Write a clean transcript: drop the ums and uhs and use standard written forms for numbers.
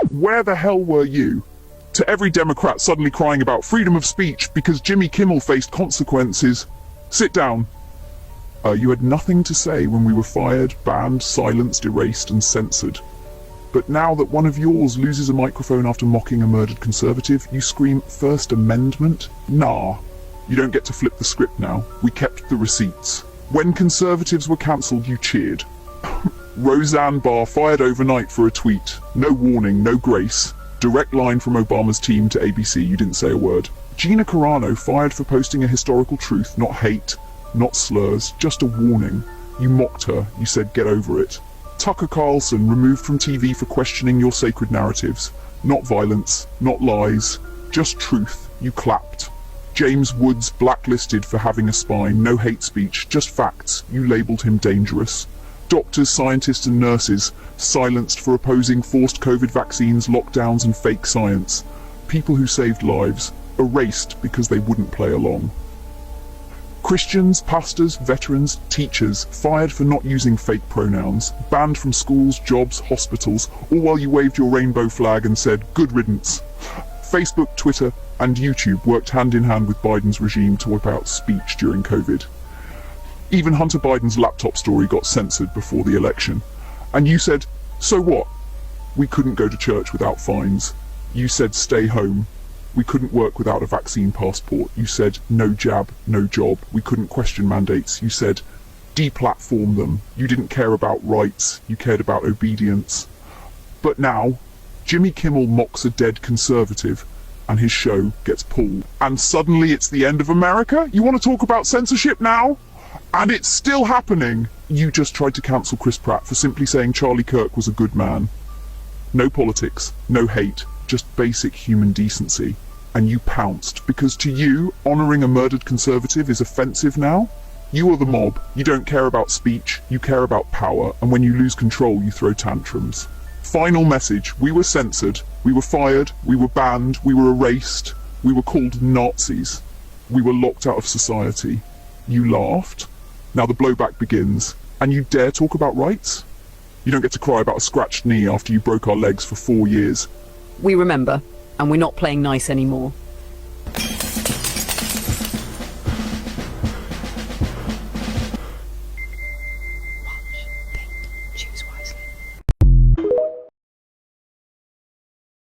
Where the hell were you? To every Democrat suddenly crying about freedom of speech because Jimmy Kimmel faced consequences, sit down. You had nothing to say when we were fired, banned, silenced, erased, and censored. But now that one of yours loses a microphone after mocking a murdered conservative, you scream First Amendment? Nah. You don't get to flip the script now. We kept the receipts. When conservatives were cancelled, you cheered. Roseanne Barr fired overnight for a tweet. No warning, no grace. Direct line from Obama's team to ABC, you didn't say a word. Gina Carano fired for posting a historical truth, not hate, not slurs, just a warning. You mocked her, you said get over it. Tucker Carlson removed from TV for questioning your sacred narratives. Not violence, not lies, just truth. You clapped. James Woods blacklisted for having a spine, no hate speech, just facts. You labelled him dangerous. Doctors, scientists and nurses silenced for opposing forced COVID vaccines, lockdowns and fake science. People who saved lives, erased because they wouldn't play along. Christians, pastors, veterans, teachers fired for not using fake pronouns, banned from schools, jobs, hospitals, all while you waved your rainbow flag and said good riddance. Facebook, Twitter and YouTube worked hand in hand with Biden's regime to wipe out speech during COVID. Even Hunter Biden's laptop story got censored before the election. And you said, so what? We couldn't go to church without fines. You said stay home. We couldn't work without a vaccine passport. You said no jab, no job. We couldn't question mandates. You said deplatform them. You didn't care about rights. You cared about obedience. But now, Jimmy Kimmel mocks a dead conservative and his show gets pulled. And suddenly it's the end of America? You want to talk about censorship now? And it's still happening. You just tried to cancel Chris Pratt for simply saying Charlie Kirk was a good man. No politics, no hate, just basic human decency. And you pounced, because to you, honouring a murdered conservative is offensive now? You are the mob. You don't care about speech, you care about power, and when you lose control you throw tantrums. Final message, we were censored, we were fired, we were banned, we were erased, we were called Nazis. We were locked out of society. You laughed. Now the blowback begins. And you dare talk about rights? You don't get to cry about a scratched knee after you broke our legs for 4 years. We remember, and we're not playing nice anymore.